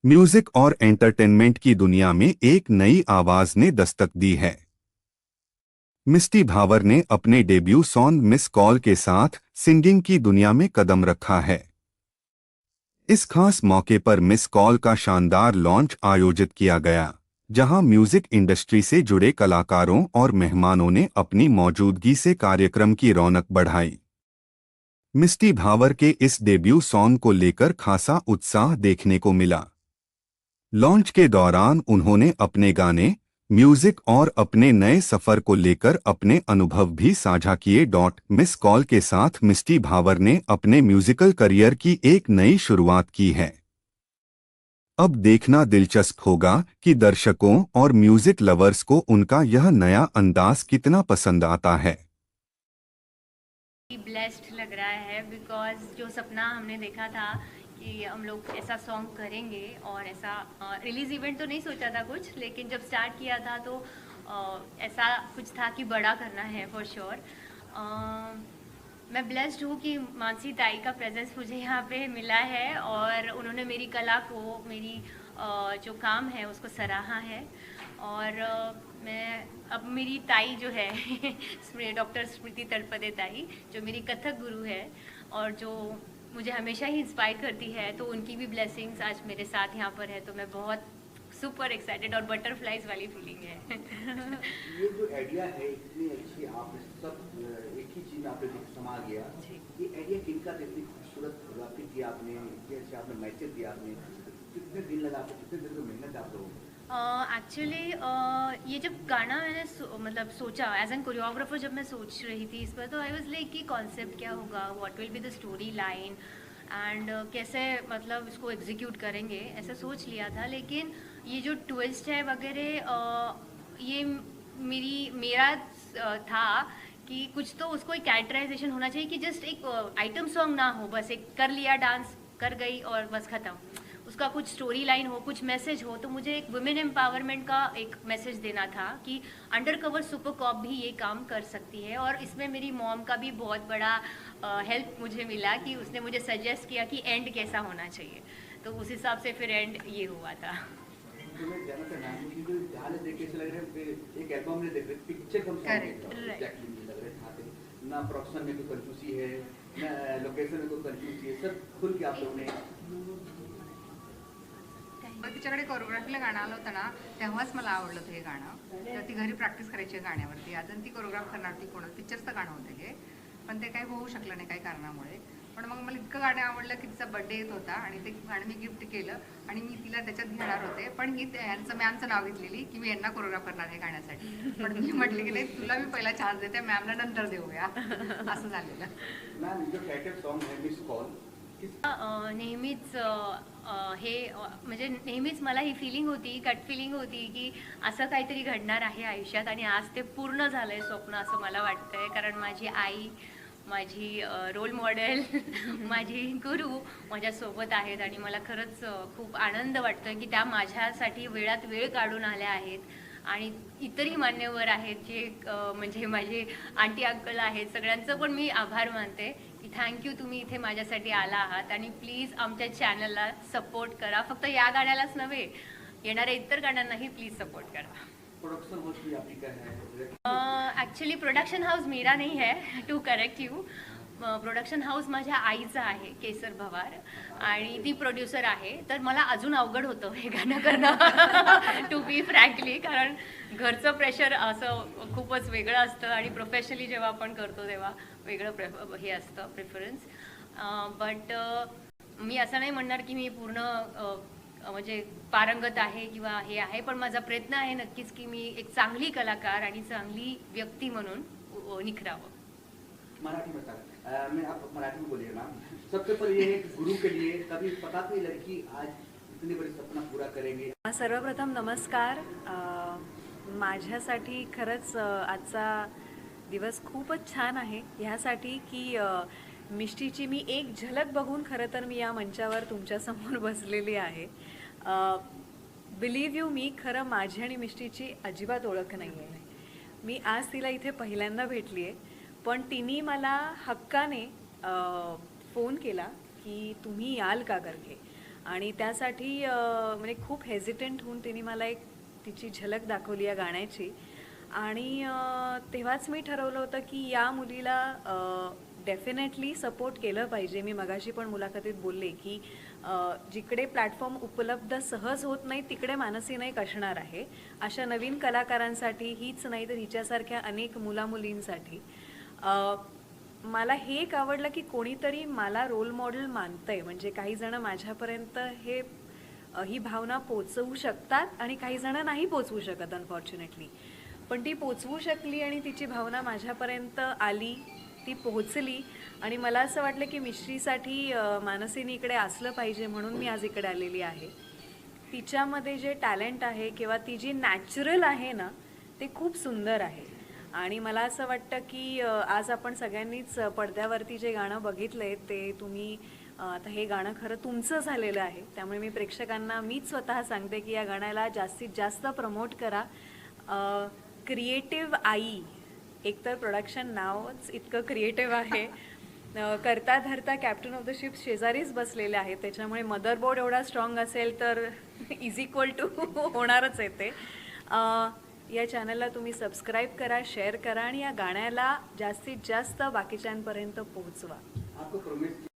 Music और entertainment की दुनिया में एक नई आवाज ने दस्तक दी है। मिस्टी भावर ने अपने डेब्यू सॉन्ग मिस कॉल के साथ सिंगिंग की दुनिया में कदम रखा है। इस खास मौके पर मिस कॉल का शानदार लॉन्च आयोजित किया गया, जहां म्यूजिक इंडस्ट्री से जुड़े कलाकारों और मेहमानों ने अपनी मौजूदगी से कार्यक्रम की रौनक बढ़ाई। मिस्टी भावर के इस डेब्यू सॉन्ग को लेकर खासा उत्साह देखने को मिला। लॉन्च के दौरान उन्होंने अपने गाने, म्यूजिक और अपने नए सफर को लेकर अपने अनुभव भी साझा किए। मिस कॉल के साथ मिस्टी भावर ने अपने म्यूजिकल करियर की एक नई शुरुआत की है। अब देखना दिलचस्प होगा कि दर्शकों और म्यूजिक लवर्स को उनका यह नया अंदाज कितना पसंद आता है। ब्लेस्ड लग रहा है बिकॉज जो सपना हमने देखा था कि हम लोग ऐसा सॉन्ग करेंगे और ऐसा रिलीज इवेंट तो नहीं सोचा था कुछ, लेकिन जब स्टार्ट किया था तो ऐसा कुछ था कि बड़ा करना है फॉर श्योर। मैं ब्लेस्ड हूँ कि मानसी ताई का प्रेजेंस मुझे यहाँ पे मिला है और उन्होंने मेरी कला को, मेरी जो काम है उसको सराहा है। और मैं अब मेरी ताई जो है डॉक्टर स्मृति तलपदे ताई, जो मेरी कथक गुरु है और जो मुझे हमेशा ही इंस्पायर करती है, तो उनकी भी ब्लेसिंग्स आज मेरे साथ यहाँ पर है, तो मैं बहुत सुपर एक्साइटेड और बटरफ्लाइज वाली फीलिंग है। ये जो आइडिया है इतनी अच्छी, आपने सब एक ही चीज में आपने समा गया। ये आइडिया किनका था? इतनी खूबसूरत फोटोग्राफी की आपने, इतने अच्छे आपने मैसेज दिया आपने, कितने दिन लगा आपको, कितने दिन की मेहनत आप लोगों को? एक्चुअली ये जब गाना मैंने मतलब सोचा एज एन कोरियोग्राफर, जब मैं सोच रही थी इस पर, तो आई वाज लाइक कि कॉन्सेप्ट क्या होगा, what will be the story line end कैसे मतलब इसको एग्जीक्यूट करेंगे, ऐसा सोच लिया था। लेकिन ये जो ट्विस्ट है वगैरह, ये मेरा था कि कुछ तो उसको एक कैरेक्टराइजेशन होना चाहिए, कि जस्ट एक आइटम सॉन्ग ना हो, बस एक कर लिया डांस कर गई और बस ख़त्म। उसका कुछ स्टोरी लाइन हो, कुछ मैसेज हो। तो मुझे एक वुमेन एम्पावरमेंट का एक मैसेज देना था कि अंडर कवर सुपर कॉप भी ये काम कर सकती है। और इसमें मेरी मॉम का भी बहुत बड़ा हेल्प मुझे मिला कि उसने मुझे सजेस्ट किया कि एंड कैसा होना चाहिए, तो उस हिसाब से फिर एंड ये हुआ था। तो मैं जानना चाहता हूँ कि ध्यान से देख के ऐसा लग रहा है कि एक एल्बम में देख रहे, पिक्चर हम सॉन्ग देख रहे हैं, एग्जैक्टली मुझे लग रहा है ना प्रोडक्शन में कोई कंफ्यूजी है, ना लोकेशन में कोई कंफ्यूजी है, सब खुल के आप लोगों ने। तिच्याकडे कोरिओग्राफीला गाणं आलं होतं ना, तेव्हाच मला आवडलं होतं हे गाणं. तर ती घरी प्रॅक्टिस करायची आहे गाण्यावरती. अजून ती कोरिओग्राफ करणार होती, कोणा पिक्चरचं गाणं होतं हे, पण ते काही होऊ शकलं नाही काही कारणामुळे. पण मग मला इतकं गाणं आवडलं की तिचा बर्थडे येत होता आणि ते गाणं मी गिफ्ट केलं आणि मी तिला त्याच्यात घेणार होते. पण ही यांचं मॅमचं नाव घेतलेली की मी यांना कोरिओग्राफ करणार आहे गाण्यासाठी. पण मी म्हटले की नाही, तुला मी पहिला चान्स देते, मॅमला नंतर देऊया. असं झालेलं. मॅम, जो टायटल सॉन्ग है मिस कॉल, नेहमीच म्हणजे नेहमीच मला ही फिलिंग होती, गट फिलिंग होती की असं काहीतरी घडणार आहे आयुष्यात, आणि आज ते पूर्ण झालं आहे स्वप्न असं मला वाटतंय. कारण माझी आई, माझी रोल मॉडेल माझी गुरु माझ्यासोबत आहेत आणि मला खरंच खूप आनंद वाटतोय की त्या माझ्यासाठी वेळात वेळ काढून आल्या आहेत. आणि इतरही मान्यवर आहेत जे म्हणजे माझे आंटी अंकल आहेत, सगळ्यांचं पण मी आभार मानते की थँक्यू, तुम्ही इथे माझ्यासाठी आला आहात. आणि प्लीज आमच्या चॅनलला सपोर्ट करा, फक्त या गाण्यालाच नव्हे, येणाऱ्या इतर गाण्यांनाही प्लीज सपोर्ट करा. प्रोडक्शन हाउस भी आपकी का है? ॲक्च्युली प्रोडक्शन हाऊस मेरा नाही है, to correct you. Production house माझ्या आईचं आहे, केसर भवार, आणि ती प्रोड्युसर आहे. तर मला अजून अवघड होतं हे गाणं करणं टू बी फ्रँकली, कारण घरचं प्रेशर असं खूपच वेगळं असतं आणि प्रोफेशनली जेव्हा आपण करतो तेव्हा वेगळं हे असतं प्रेफरन्स. बट मी असं नाही म्हणणार की मी पूर्ण म्हणजे पारंगत आहे किंवा हे आहे, पण माझा प्रयत्न आहे नक्कीच की मी एक चांगली कलाकार आणि चांगली व्यक्ती म्हणून निखरावं. मराठी में मैं आप मराठी में बोलिए ना। सबसे पहले ये है कि गुरु के लिए कभी पता नहीं लड़की आज इतनी बड़ी सपना पूरा करेंगे। सर्वप्रथम नमस्कार. माझ्यासाठी खरंच आजचा दिवस खूपच छान आहे, ह्यासाठी की मिष्टीची मी एक झलक बघून खरं तर मी या मंचावर तुमच्यासमोर बसलेली आहे. बिलीव्ह यू मी, खरं माझी आणि मिष्टीची अजिबात ओळख नाही आहे. मी आज तिला इथे पहिल्यांदा भेटली आहे, पण तिने मला हक्काने फोन केला की तुम्ही याल का करके. आणि त्यासाठी म्हणजे खूप हेजिटंट होऊन तिने मला एक तिची झलक दाखवली या गाण्याची. आणि तेव्हाच मी ठरवलं होतं की या मुलीला डेफिनेटली सपोर्ट केलं पाहिजे. मी मगाशी पण मुलाखतीत बोलले की जिकडे प्लॅटफॉर्म उपलब्ध सहज होत नाही तिकडे मानसी नाईक असणार आहे. अशा नवीन कलाकारांसाठी हीच नाही तर हिच्यासारख्या अनेक मुलामुलींसाठी. मला हे एक आवडलं की कोणीतरी मला रोल मॉडेल मानतंय. म्हणजे काही जण माझ्यापर्यंत ही भावना पोचवू शकतात आणि काही जण नाही पोचवू शकत अनफॉर्च्युनेटली. पण ती पोचवू शकली आणि तिची भावना माझ्यापर्यंत आली, ती पोहोचली. आणि मला असं वाटलं की मिश्रीसाठी मानसीने इकडे असलं पाहिजे म्हणून मी आज इकडे आलेली आहे. तिच्यामध्ये जे टॅलेंट आहे किंवा ती जी नॅचरल आहे ना ते खूप सुंदर आहे. आणि मला असं वाटतं की आज आपण सगळ्यांनीच पडद्यावरती जे गाणं बघितलं आहे ते तुम्ही आता हे गाणं खरं तुमचं झालेलं आहे. त्यामुळे मी प्रेक्षकांना मीच स्वतः सांगते की या गाण्याला जास्तीत जास्त प्रमोट करा. क्रिएटिव्ह आई, एकतर प्रोडक्शन नावच इतकं क्रिएटिव्ह आहे. करता धरता कॅप्टन ऑफ द शिप शेजारीच बसलेले आहेत. त्याच्यामुळे मदरबोर्ड एवढा स्ट्रॉंग असेल तर इज इक्वल टू होणारच आहे ते. या चॅनलला तुम्ही सबस्क्राईब करा, शेअर करा आणि या गाण्याला जास्तीत जास्त बाकीच्यांपर्यंत पोहोचवा. आपको प्रॉमिस